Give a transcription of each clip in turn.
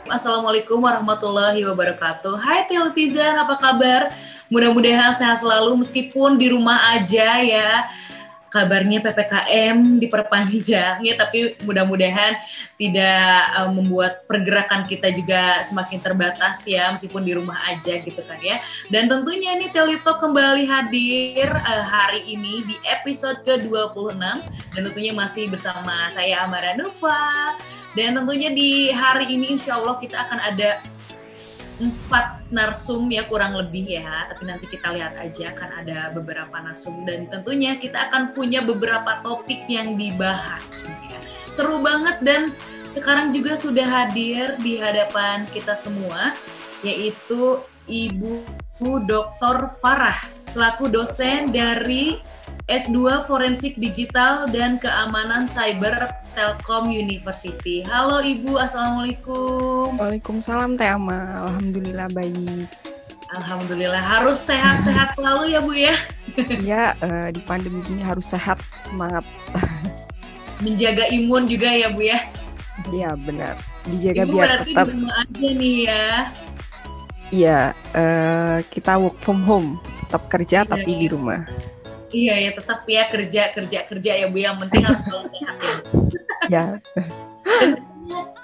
Assalamualaikum warahmatullahi wabarakatuh. Hai Teletizen, apa kabar? Mudah-mudahan sehat selalu meskipun di rumah aja ya. Kabarnya PPKM diperpanjang ya, tapi mudah-mudahan tidak membuat pergerakan kita juga semakin terbatas ya, meskipun di rumah aja gitu kan ya. Dan tentunya nih Teletalk kembali hadir hari ini di episode ke-26 dan tentunya masih bersama saya Amara Nufa. Dan tentunya di hari ini insya Allah kita akan ada 4 narsum ya kurang lebih ya, tapi nanti kita lihat aja kan ada beberapa narsum dan tentunya kita akan punya beberapa topik yang dibahas ya. Seru banget dan sekarang juga sudah hadir di hadapan kita semua yaitu Ibu Dr. Farah selaku dosen dari S2 Forensik Digital dan Keamanan Cyber Telkom University. Halo Ibu, Assalamualaikum. Waalaikumsalam Teh Ama, Alhamdulillah baik. Alhamdulillah, harus sehat-sehat selalu ya Bu ya. Ya, di pandemi ini harus sehat, semangat. Menjaga imun juga ya Bu ya. Iya benar, dijaga Ibu biar berarti tetap. di rumah aja nih ya. Iya, kita work from home, tetap kerja tapi di rumah. Iya ya, tetap ya kerja ya Bu, yang penting harus selalu sehat ya. Ya.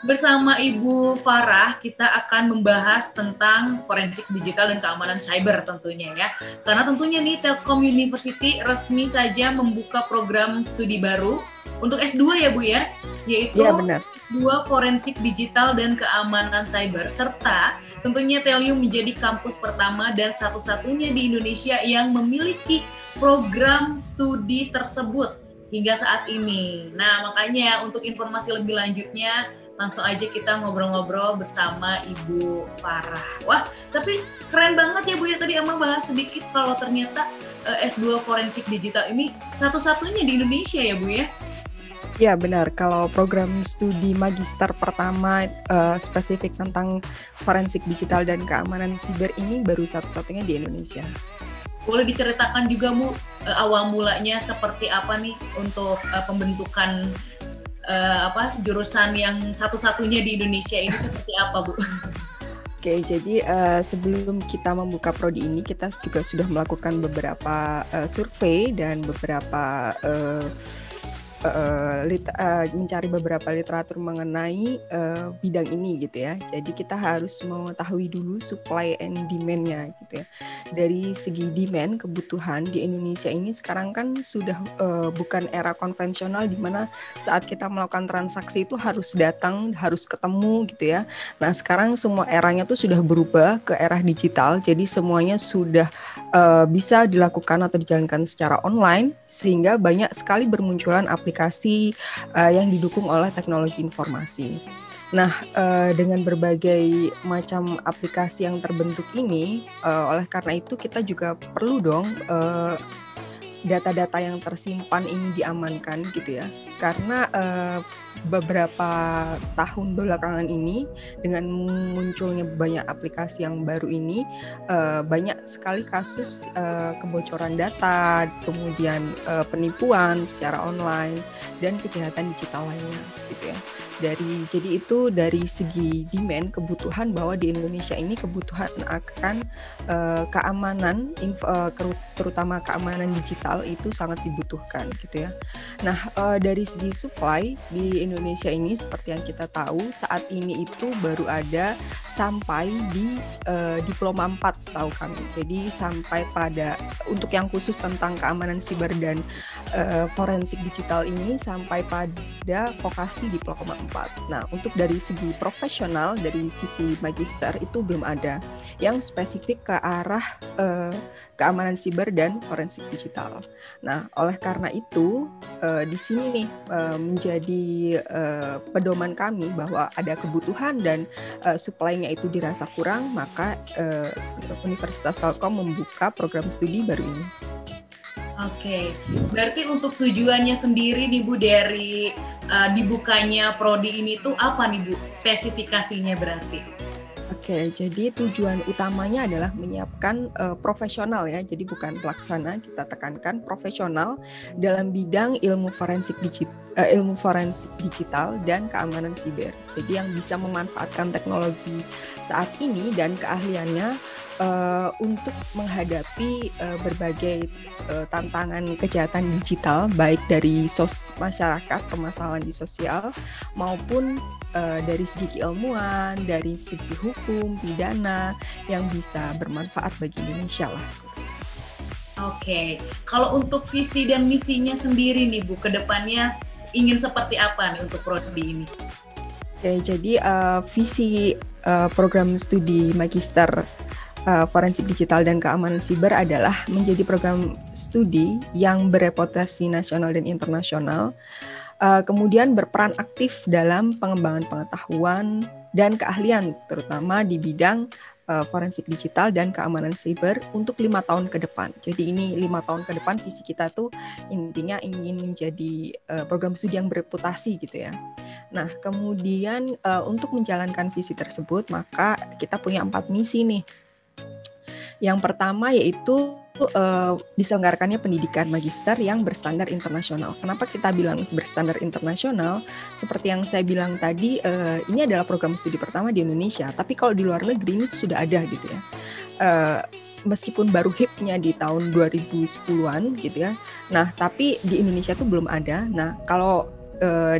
Bersama Ibu Farah kita akan membahas tentang forensik digital dan keamanan cyber tentunya ya. Karena tentunya nih Telkom University resmi saja membuka program studi baru untuk S2 ya Bu ya, yaitu S2 Forensik Digital dan Keamanan Cyber, serta tentunya Telium menjadi kampus pertama dan satu-satunya di Indonesia yang memiliki program studi tersebut hingga saat ini. Nah, makanya untuk informasi lebih lanjutnya langsung aja kita ngobrol-ngobrol bersama Ibu Farah. Wah, tapi keren banget ya Bu ya, tadi emang bahas sedikit kalau ternyata S2 Forensik Digital ini satu-satunya di Indonesia ya Bu ya? Ya benar, kalau program studi magister pertama spesifik tentang forensik digital dan keamanan siber ini baru satu-satunya di Indonesia. Boleh diceritakan juga Bu, awal mulanya seperti apa nih untuk pembentukan jurusan yang satu-satunya di Indonesia ini seperti apa Bu? Oke, jadi sebelum kita membuka prodi ini, kita juga sudah melakukan beberapa survei dan beberapa mencari beberapa literatur mengenai bidang ini gitu ya. Jadi kita harus mengetahui dulu supply and demand-nya gitu ya. Dari segi demand, kebutuhan di Indonesia ini sekarang kan sudah bukan era konvensional di mana saat kita melakukan transaksi itu harus datang, harus ketemu gitu ya. Nah sekarang semua eranya tuh sudah berubah ke era digital, jadi semuanya sudah bisa dilakukan atau dijalankan secara online, sehingga banyak sekali bermunculan aplikasi yang didukung oleh teknologi informasi. Nah, dengan berbagai macam aplikasi yang terbentuk ini, oleh karena itu kita juga perlu dong data-data yang tersimpan ini diamankan gitu ya. Karena beberapa tahun belakangan ini dengan munculnya banyak aplikasi yang baru ini, banyak sekali kasus kebocoran data, kemudian penipuan secara online dan kejahatan digital lainnya gitu ya. Jadi itu dari segi demand, kebutuhan bahwa di Indonesia ini kebutuhan akan keamanan, terutama keamanan digital itu sangat dibutuhkan gitu ya. Nah dari segi supply di Indonesia ini seperti yang kita tahu saat ini itu baru ada sampai di diploma 4 setahu kami. Jadi sampai pada untuk yang khusus tentang keamanan siber dan forensik digital ini sampai pada vokasi diploma 4. Nah, untuk dari segi profesional, dari sisi magister itu belum ada yang spesifik ke arah keamanan siber dan forensik digital. Nah, oleh karena itu di sini nih menjadi pedoman kami bahwa ada kebutuhan dan supply-nya itu dirasa kurang, maka Universitas Telkom membuka program studi baru ini. Oke, berarti untuk tujuannya sendiri nih Bu dari dibukanya prodi ini tuh apa nih Bu spesifikasinya berarti? Oke, jadi tujuan utamanya adalah menyiapkan profesional ya, jadi bukan pelaksana, kita tekankan profesional dalam bidang ilmu forensik ilmu forensik digital dan keamanan siber. Jadi yang bisa memanfaatkan teknologi saat ini dan keahliannya untuk menghadapi berbagai tantangan kejahatan digital, baik dari masyarakat, permasalahan di sosial, maupun dari segi keilmuan, dari segi hukum, pidana, yang bisa bermanfaat bagi Indonesia lah. Oke, kalau untuk visi dan misinya sendiri nih Bu, kedepannya ingin seperti apa nih untuk prodi ini? Oke, jadi visi program studi Magister Forensik Digital dan Keamanan Siber adalah menjadi program studi yang bereputasi nasional dan internasional, kemudian berperan aktif dalam pengembangan pengetahuan dan keahlian, terutama di bidang forensik digital dan keamanan siber untuk 5 tahun ke depan. Jadi ini 5 tahun ke depan visi kita tuh intinya ingin menjadi program studi yang bereputasi gitu ya. Nah, kemudian untuk menjalankan visi tersebut, maka kita punya 4 misi nih. Yang pertama yaitu diselenggarakannya pendidikan magister yang berstandar internasional. Kenapa kita bilang berstandar internasional? Seperti yang saya bilang tadi, ini adalah program studi pertama di Indonesia, tapi kalau di luar negeri ini sudah ada gitu ya. Meskipun baru hipnya di tahun 2010-an gitu ya. Nah, tapi di Indonesia tuh belum ada. Nah, kalau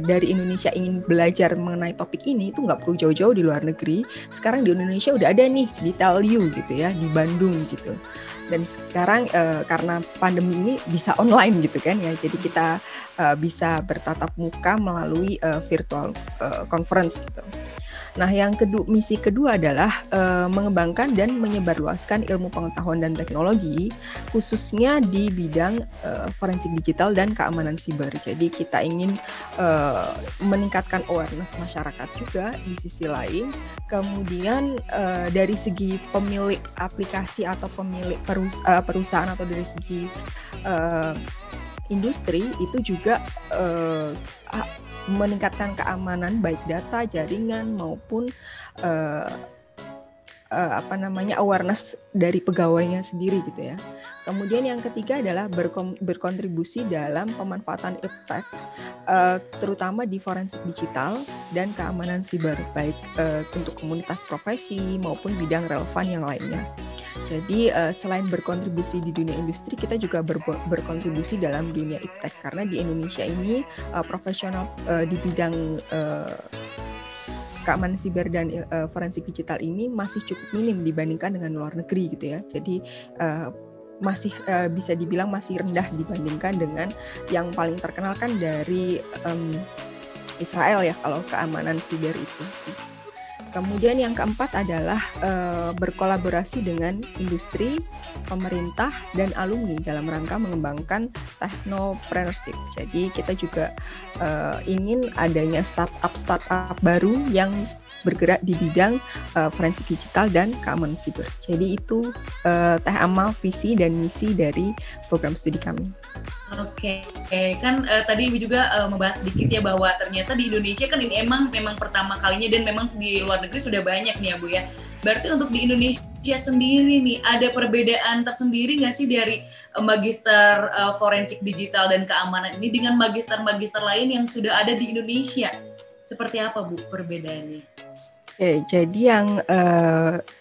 dari Indonesia ingin belajar mengenai topik ini itu nggak perlu jauh-jauh di luar negeri. Sekarang di Indonesia udah ada nih di TELU gitu ya, di Bandung gitu. Dan sekarang karena pandemi ini bisa online gitu kan ya, jadi kita bisa bertatap muka melalui virtual conference gitu. Nah, misi kedua adalah mengembangkan dan menyebarluaskan ilmu pengetahuan dan teknologi, khususnya di bidang forensik digital dan keamanan siber. Jadi kita ingin meningkatkan awareness masyarakat juga di sisi lain. Kemudian dari segi pemilik aplikasi atau pemilik perusahaan atau dari segi industri itu juga meningkatkan keamanan baik data, jaringan maupun awareness dari pegawainya sendiri gitu ya. Kemudian yang ketiga adalah berkontribusi dalam pemanfaatan iptek terutama di forensik digital dan keamanan siber baik untuk komunitas profesi maupun bidang relevan yang lainnya. Jadi selain berkontribusi di dunia industri, kita juga berkontribusi dalam dunia iptek karena di Indonesia ini profesional di bidang keamanan siber dan forensik digital ini masih cukup minim dibandingkan dengan luar negeri gitu ya. Jadi masih bisa dibilang masih rendah dibandingkan dengan yang paling terkenal kan dari Israel ya kalau keamanan siber itu. Kemudian yang keempat adalah berkolaborasi dengan industri, pemerintah, dan alumni dalam rangka mengembangkan technopreneurship. Jadi kita juga ingin adanya startup baru yang bergerak di bidang forensik digital dan keamanan siber. Jadi itu Teh Amal visi dan misi dari program studi kami. Oke, kan tadi Ibu juga membahas sedikit ya bahwa ternyata di Indonesia kan ini memang pertama kalinya dan memang di luar negeri sudah banyak nih ya Bu ya. Berarti untuk di Indonesia sendiri nih ada perbedaan tersendiri nggak sih dari magister forensik digital dan keamanan ini dengan magister-magister lain yang sudah ada di Indonesia? Seperti apa Bu perbedaannya? Oke, jadi yang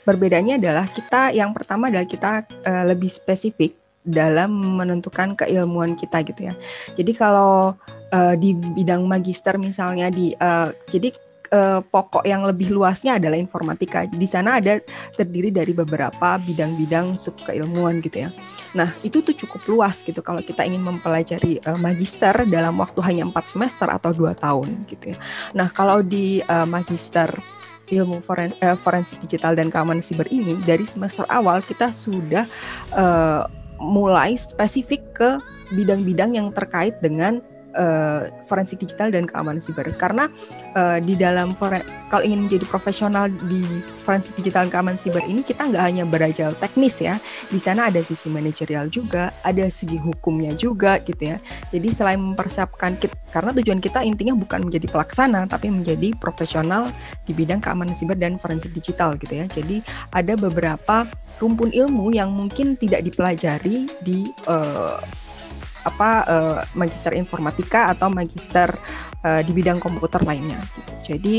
perbedaannya adalah yang pertama adalah kita lebih spesifik dalam menentukan keilmuan kita gitu ya. Jadi kalau di bidang magister misalnya pokok yang lebih luasnya adalah informatika. Di sana ada terdiri dari beberapa bidang-bidang sub keilmuan gitu ya. Nah, itu tuh cukup luas gitu kalau kita ingin mempelajari magister dalam waktu hanya 4 semester atau 2 tahun gitu ya. Nah, kalau di magister ilmu forensik digital dan keamanan siber ini dari semester awal kita sudah mulai spesifik ke bidang-bidang yang terkait dengan forensik digital dan keamanan siber. Karena di dalam kalau ingin menjadi profesional di forensik digital dan keamanan siber ini kita nggak hanya belajar teknis ya. Di sana ada sisi manajerial juga, ada segi hukumnya juga gitu ya. Jadi selain mempersiapkan karena tujuan kita intinya bukan menjadi pelaksana tapi menjadi profesional di bidang keamanan siber dan forensik digital gitu ya. Jadi ada beberapa rumpun ilmu yang mungkin tidak dipelajari di magister informatika atau magister di bidang komputer lainnya gitu. Jadi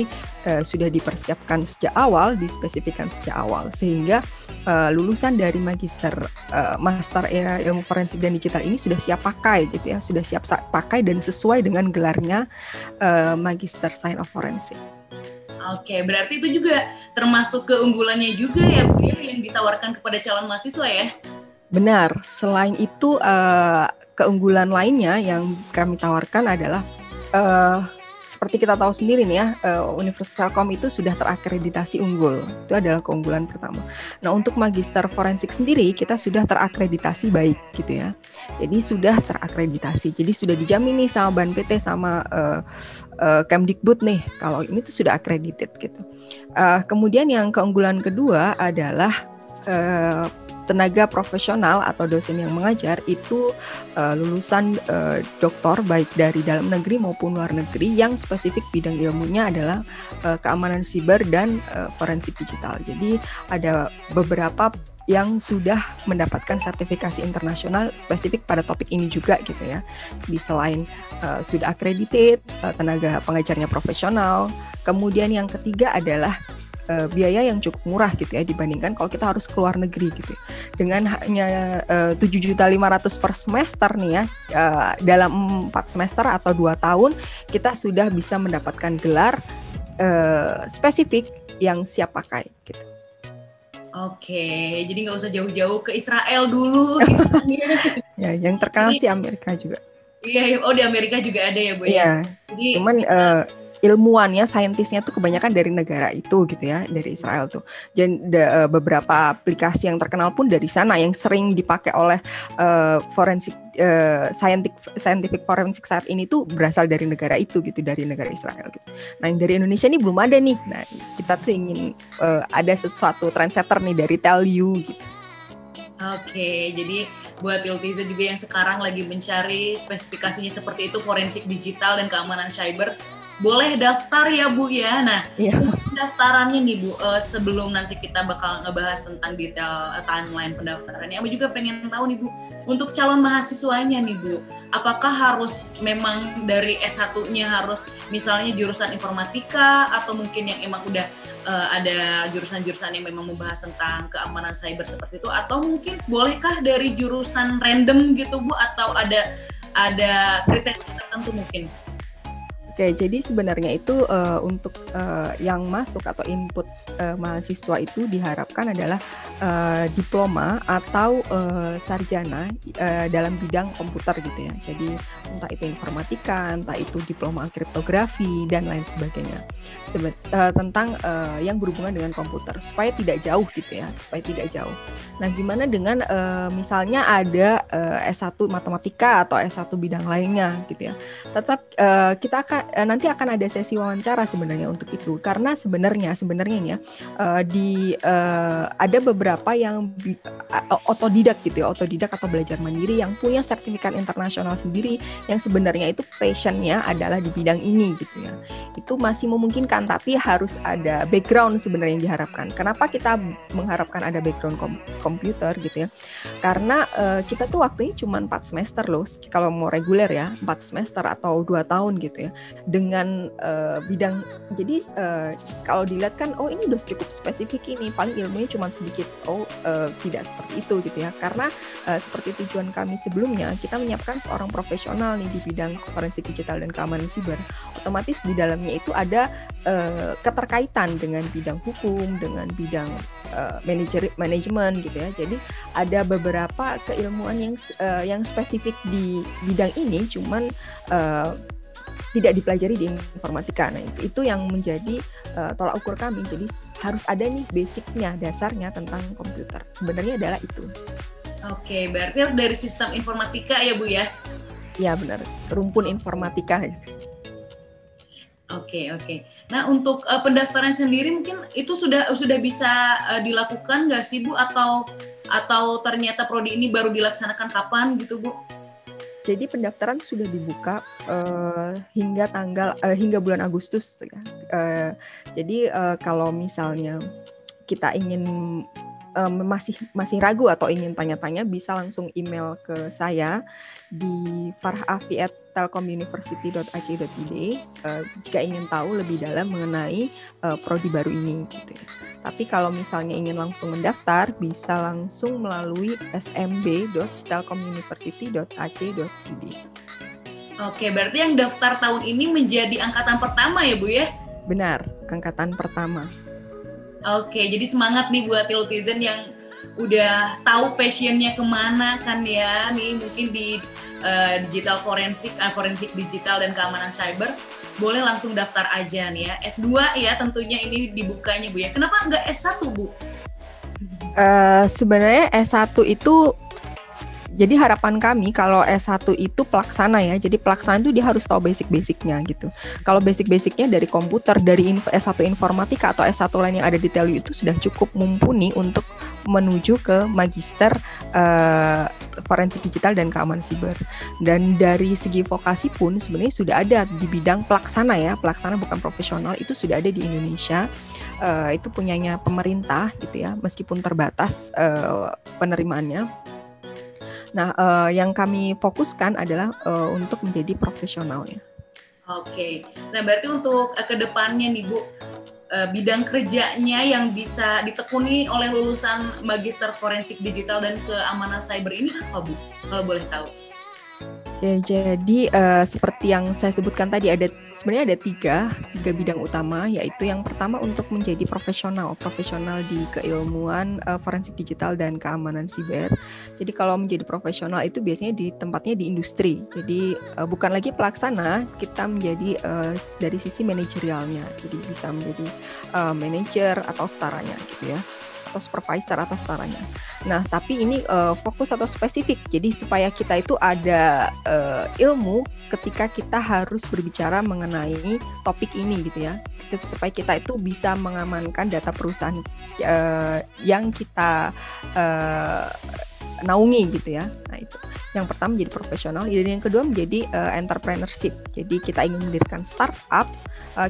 sudah dipersiapkan sejak awal, dispesifikkan sejak awal, sehingga lulusan dari master ilmu forensik dan digital ini sudah siap pakai gitu ya, sudah siap pakai dan sesuai dengan gelarnya Magister Science of Forensic. Oke, berarti itu juga termasuk keunggulannya juga ya Bu ya, yang ditawarkan kepada calon mahasiswa ya? Benar, selain itu keunggulan lainnya yang kami tawarkan adalah seperti kita tahu sendiri nih ya, Universitas Telkom itu sudah terakreditasi unggul. Itu adalah keunggulan pertama. Nah, untuk Magister Forensik sendiri kita sudah terakreditasi baik gitu ya. Jadi sudah terakreditasi. Jadi sudah dijamin nih sama BANPT sama Kemdikbud nih kalau ini tuh sudah accredited gitu. Kemudian yang keunggulan kedua adalah tenaga profesional atau dosen yang mengajar itu lulusan doktor baik dari dalam negeri maupun luar negeri yang spesifik bidang ilmunya adalah keamanan siber dan forensik digital. Jadi ada beberapa yang sudah mendapatkan sertifikasi internasional spesifik pada topik ini juga gitu ya. Di selain sudah accredited, tenaga pengajarnya profesional. Kemudian yang ketiga adalah biaya yang cukup murah gitu ya dibandingkan kalau kita harus keluar negeri gitu. Dengan hanya 7.500.000 per semester nih ya, dalam 4 semester atau 2 tahun kita sudah bisa mendapatkan gelar spesifik yang siap pakai gitu. Oke, jadi nggak usah jauh-jauh ke Israel dulu gitu kan ya. Ya, yang terkenal sih Amerika juga. Iya, oh di Amerika juga ada ya Bu ya. Iya. Jadi cuman ilmuwannya, saintisnya tuh kebanyakan dari negara itu gitu ya, dari Israel tuh. Dan beberapa aplikasi yang terkenal pun dari sana yang sering dipakai oleh scientific forensik saat ini tuh berasal dari negara itu gitu, dari negara Israel gitu. Nah, yang dari Indonesia nih belum ada nih. Nah, kita tuh ingin ada sesuatu trendsetter nih dari Telyu gitu. Oke, jadi buat Iltiza juga yang sekarang lagi mencari spesifikasinya seperti itu, forensik digital dan keamanan cyber, boleh daftar ya Bu ya. Nah, pendaftarannya nih Bu, sebelum nanti kita bakal ngebahas tentang detail timeline pendaftarannya, aku juga pengen tahu nih Bu, untuk calon mahasiswanya nih Bu, apakah harus memang dari S1-nya harus misalnya jurusan informatika atau mungkin yang emang udah ada jurusan-jurusan yang memang membahas tentang keamanan cyber seperti itu, atau mungkin bolehkah dari jurusan random gitu Bu, atau ada kriteria tertentu mungkin? Oke, jadi sebenarnya itu untuk yang masuk atau input mahasiswa itu diharapkan adalah diploma atau sarjana dalam bidang komputer gitu ya. Jadi entah itu informatika, entah itu diploma kriptografi dan lain sebagainya. Tentang yang berhubungan dengan komputer supaya tidak jauh gitu ya, supaya tidak jauh. Nah, gimana dengan misalnya ada S1 matematika atau S1 bidang lainnya gitu ya. Tetap kita nanti akan ada sesi wawancara sebenarnya untuk itu, karena sebenarnya ya ada beberapa yang otodidak gitu ya, otodidak atau belajar mandiri yang punya sertifikat internasional sendiri yang sebenarnya itu passionnya adalah di bidang ini gitu ya. Itu masih memungkinkan, tapi harus ada background sebenarnya yang diharapkan. Kenapa kita mengharapkan ada background komputer gitu ya? Karena kita tuh waktunya cuma 4 semester loh, kalau mau reguler ya 4 semester atau 2 tahun gitu ya, dengan bidang. Jadi kalau dilihat kan, oh ini udah cukup spesifik ini, paling ilmunya cuma sedikit. Tidak seperti itu gitu ya, karena seperti tujuan kami sebelumnya, kita menyiapkan seorang profesional nih di bidang forensik digital dan keamanan siber. Otomatis di dalamnya itu ada keterkaitan dengan bidang hukum, dengan bidang manajemen gitu ya. Jadi ada beberapa keilmuan yang spesifik di bidang ini, cuman tidak dipelajari di informatika. Nah, itu yang menjadi tolak ukur kami. Jadi harus ada nih basicnya, dasarnya tentang komputer. Sebenarnya adalah itu. Oke, berarti dari sistem informatika ya Bu ya? Ya benar, rumpun informatika. Oke. Nah, untuk pendaftaran sendiri mungkin itu sudah bisa dilakukan nggak sih Bu, atau ternyata prodi ini baru dilaksanakan kapan gitu Bu? Jadi pendaftaran sudah dibuka hingga bulan Agustus ya. Jadi kalau misalnya kita ingin masih ragu atau ingin tanya-tanya, bisa langsung email ke saya di farhafi@telkomuniversity.ac.id jika ingin tahu lebih dalam mengenai prodi baru ini gitu ya. Tapi kalau misalnya ingin langsung mendaftar, bisa langsung melalui smb.telkomuniversity.ac.id. Oke, berarti yang daftar tahun ini menjadi angkatan pertama ya Bu ya? Benar, angkatan pertama. Oke, jadi semangat nih buat Tilutizen yang udah tahu passionnya kemana kan ya, nih mungkin di digital forensik digital dan keamanan cyber, boleh langsung daftar aja nih ya. S2 ya tentunya ini dibukanya Bu ya. Kenapa nggak S1 Bu? Sebenarnya S1 itu, jadi harapan kami kalau S1 itu pelaksana ya. Jadi pelaksana itu dia harus tahu basic-basicnya gitu. Kalau basic-basicnya dari komputer, dari S1 informatika atau S1 lain yang ada di TELU itu sudah cukup mumpuni untuk menuju ke magister forensik digital dan keamanan siber. Dan dari segi vokasi pun sebenarnya sudah ada di bidang pelaksana ya. Pelaksana bukan profesional, itu sudah ada di Indonesia. Itu punyanya pemerintah gitu ya, meskipun terbatas penerimaannya. Nah, yang kami fokuskan adalah untuk menjadi profesional ya. Oke, nah berarti untuk kedepannya nih Bu, bidang kerjanya yang bisa ditekuni oleh lulusan Magister Forensik Digital dan Keamanan Cyber ini apa Bu? Kalau boleh tahu. Oke, jadi seperti yang saya sebutkan tadi, sebenarnya ada tiga bidang utama, yaitu yang pertama untuk menjadi profesional di keilmuan forensik digital dan keamanan siber. Jadi kalau menjadi profesional itu biasanya di tempatnya di industri. Jadi bukan lagi pelaksana, kita menjadi dari sisi manajerialnya. Jadi bisa menjadi manajer atau setaranya gitu ya, atau supervisor atau setaranya. Nah, tapi ini fokus atau spesifik. Jadi supaya kita itu ada ilmu ketika kita harus berbicara mengenai topik ini gitu ya. Supaya kita itu bisa mengamankan data perusahaan yang kita naungi gitu ya. Nah, itu yang pertama menjadi profesional, dan yang kedua menjadi entrepreneurship. Jadi kita ingin mendirikan startup,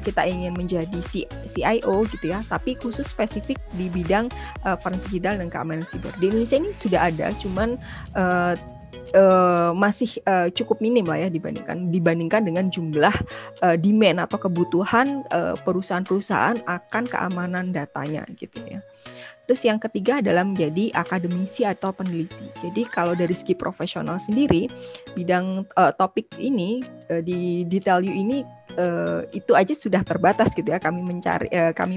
kita ingin menjadi CIO gitu ya, tapi khusus spesifik di bidang forensik digital dan keamanan siber. Di Indonesia ini sudah ada, cuman masih cukup minim lah ya dibandingkan dengan jumlah demand atau kebutuhan perusahaan-perusahaan akan keamanan datanya gitu ya. Terus yang ketiga adalah menjadi akademisi atau peneliti. Jadi kalau dari segi profesional sendiri, bidang topik ini di TELU ini itu aja sudah terbatas gitu ya. Kami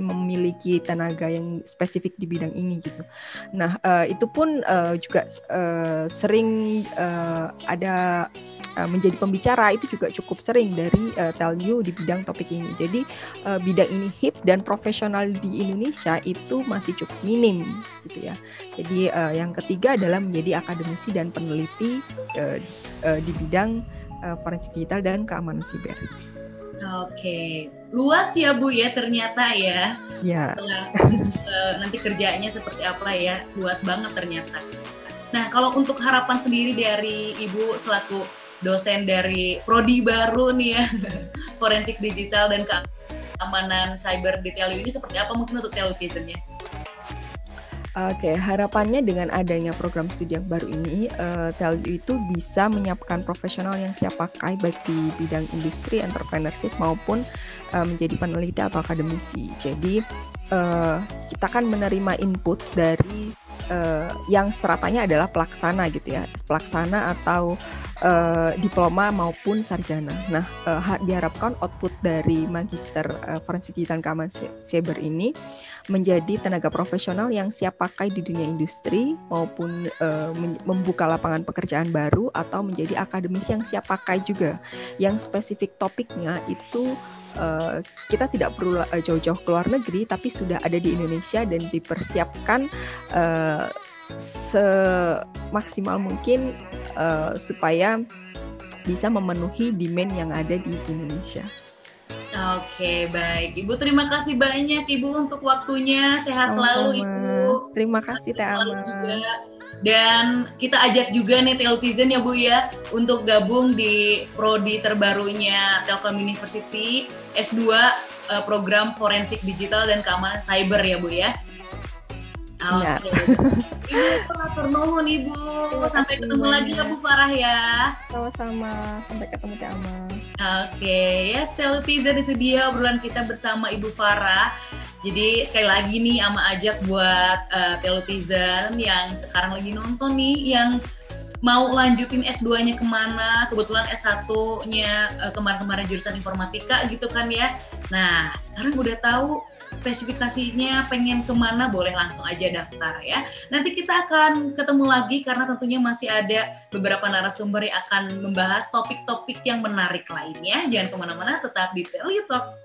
memiliki tenaga yang spesifik di bidang ini gitu. Nah, itu pun juga sering ada menjadi pembicara, itu juga cukup sering dari TELU di bidang topik ini. Jadi bidang ini hip dan profesional di Indonesia itu masih cukup minim gitu ya. Jadi yang ketiga adalah menjadi akademisi dan peneliti di bidang forensik digital dan keamanan siber. Oke, luas ya Bu ya ternyata ya. Ya. Setelah nanti kerjanya seperti apa ya, luas banget ternyata. Nah, kalau untuk harapan sendiri dari Ibu selaku dosen dari prodi baru nih ya, forensik digital dan keamanan cyber di TELU ini seperti apa mungkin untuk Tilutizen-nya? Oke, harapannya dengan adanya program studi yang baru ini, TELU itu bisa menyiapkan profesional yang siap pakai baik di bidang industri, entrepreneurship maupun menjadi peneliti atau akademisi. Jadi kita akan menerima input dari yang stratanya adalah pelaksana gitu ya, pelaksana atau diploma maupun sarjana. Nah, diharapkan output dari magister forensik digital dan keamanan cyber ini menjadi tenaga profesional yang siap pakai di dunia industri maupun membuka lapangan pekerjaan baru, atau menjadi akademisi yang siap pakai juga, yang spesifik topiknya itu kita tidak perlu jauh-jauh ke luar negeri, tapi sudah ada di Indonesia dan dipersiapkan semaksimal mungkin supaya bisa memenuhi demand yang ada di Indonesia. Oke, baik. Ibu terima kasih banyak Ibu untuk waktunya. Sehat selalu Ibu. Terima kasih Teh Ama. Dan kita ajak juga nih Tilutizen ya Bu ya, untuk gabung di prodi terbarunya Telkom University S2 program forensik digital dan keamanan cyber ya Bu ya. Benar. Oke. Ibu, atur nuhun Ibu. Terima Sampai kasih ketemu lagi ya banyak. Bu Farah ya. Sama-sama. Sampai ketemu Teh Amal. Oke, ya Telutizen itu dia obrolan kita bersama Ibu Farah. Jadi sekali lagi nih Ama ajak buat Telutizen yang sekarang lagi nonton nih, yang mau lanjutin S2-nya kemana, kebetulan S1-nya kemarin-kemarin jurusan informatika gitu kan ya. Nah, sekarang udah tahu spesifikasinya pengen kemana, boleh langsung aja daftar ya. Nanti kita akan ketemu lagi karena tentunya masih ada beberapa narasumber yang akan membahas topik-topik yang menarik lainnya. Jangan kemana-mana, tetap di Teli Talk.